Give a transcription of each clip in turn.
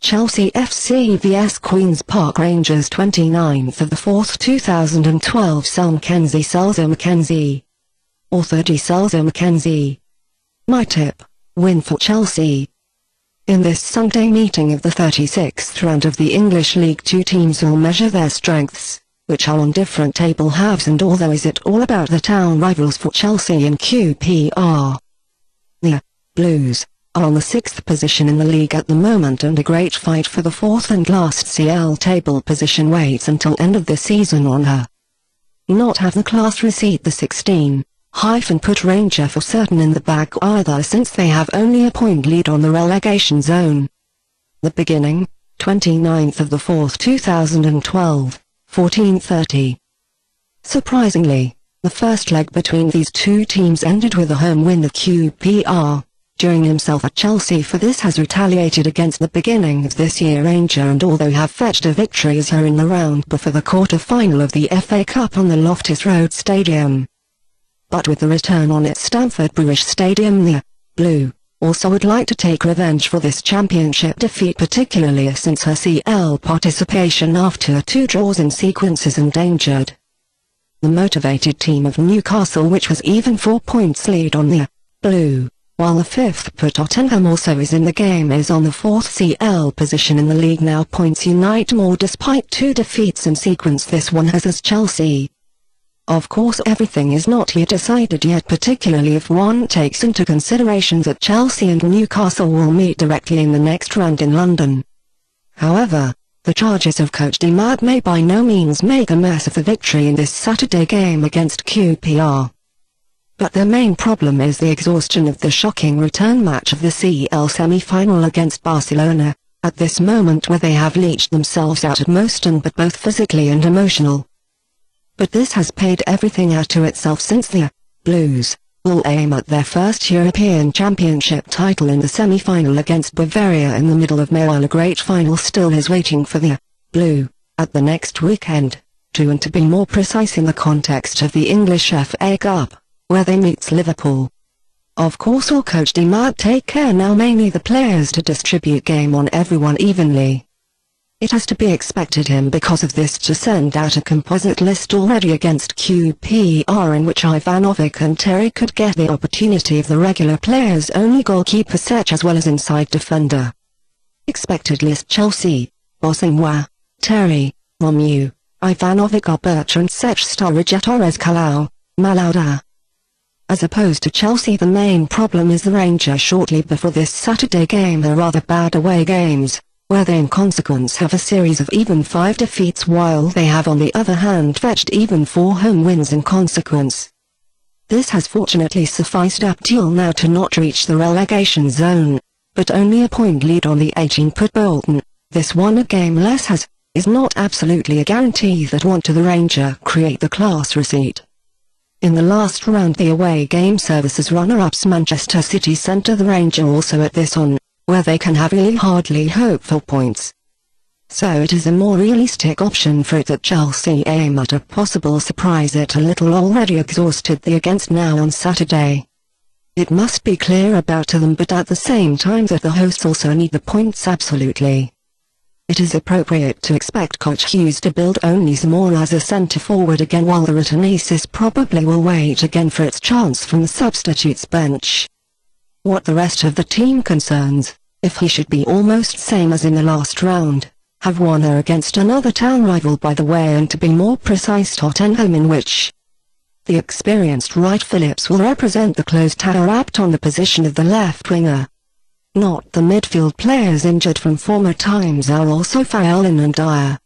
Chelsea FC vs Queen's Park Rangers 29th of the 4th 2012 SelMcKenzie Selzer-McKenzie. Author D.Selzer-McKenzie. My tip: win for Chelsea. In this Sunday meeting of the 36th round of the English League, two teams will measure their strengths, which are on different table halves, and although is it all about the town rivals for Chelsea and QPR. The Blues are on the 6th position in the league at the moment, and a great fight for the 4th and last CL table position waits until end of the season on her. Not have the class receipt the 16-put Ranger for certain in the bag either, since they have only a point lead on the relegation zone. The beginning, 29th of the 4th 2012, 14:30. Surprisingly, the first leg between these two teams ended with a home win of QPR, during himself at Chelsea for this has retaliated against the beginning of this year Ranger, and although have fetched a victory as her in the round before the quarter-final of the FA Cup on the Loftus Road Stadium. But with the return on its Stamford Bridge Stadium, the Blue also would like to take revenge for this championship defeat, particularly since her CL participation after 2 draws in sequence is endangered. The motivated team of Newcastle, which was even 4 points lead on the Blue, while the 5th-put Tottenham also is in the game, is on the 4th CL position in the league now. Points unite more despite 2 defeats in sequence this one has as Chelsea. Of course, everything is not yet decided yet, particularly if one takes into consideration that Chelsea and Newcastle will meet directly in the next round in London. However, the charges of coach D. may by no means make a mess of the victory in this Saturday game against QPR. But their main problem is the exhaustion of the shocking return match of the CL semi-final against Barcelona, at this moment where they have leached themselves out at most, and but both physically and emotional. But this has paid everything out to itself, since the Blues will aim at their first European Championship title in the semi-final against Bavaria in the middle of May, while a great final still is waiting for the Blue at the next weekend, and to be more precise, in the context of the English FA Cup, where they meets Liverpool. Of course, will coach D. take care now, mainly the players, to distribute game on everyone evenly. It has to be expected him because of this to send out a composite list already against QPR, in which Ivanovic and Terry could get the opportunity of the regular players, only goalkeeper Sech as well as inside defender. Expected list: Chelsea, Bosingwa, Terry, Romu, Ivanovic, Bertrand, Sech, Sturridge, Torres, Kalau, Malouda. As opposed to Chelsea, the main problem is the Rangers shortly before this Saturday game are rather bad away games, where they in consequence have a series of even 5 defeats, while they have on the other hand fetched even 4 home wins in consequence. This has fortunately sufficed up till now to not reach the relegation zone, but only a point lead on the 18-put Bolton. This one a game less is not absolutely a guarantee that want to the Ranger create the class receipt. In the last round, the away game services runner-ups Manchester City centre the Ranger also at this on, where they can have really hardly hope for points. So it is a more realistic option for it that Chelsea aim at a possible surprise at a little already exhausted the against now on Saturday. It must be clear about to them, but at the same time that the hosts also need the points absolutely. It is appropriate to expect Coach Hughes to build only Zamora as a centre-forward again, while the returnees probably will wait again for its chance from the substitutes bench. What the rest of the team concerns, if he should be almost same as in the last round, have won her against another town rival by the way, and to be more precise Tottenham, in which the experienced Wright Phillips will represent the closed tower apt on the position of the left winger. Not the midfield players injured from former times are also Fallon and Dyer.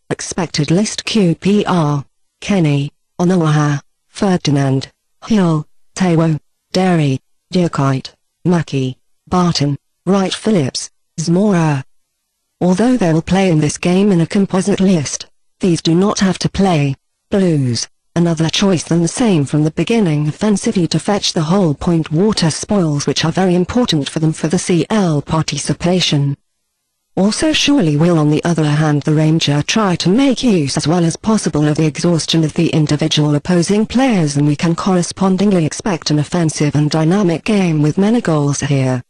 Expected list: QPR, Kenny, Onowaha, Ferdinand, Hill, Taiwo, Derry, Diakite, Mackie, Barton, Wright Phillips, Zamora. Although they will play in this game in a composite list, these do not have to play. Blues, another choice than the same from the beginning offensively to fetch the whole point water spoils, which are very important for them for the CL participation. Also surely will on the other hand the Ranger try to make use as well as possible of the exhaustion of the individual opposing players, and we can correspondingly expect an offensive and dynamic game with many goals here.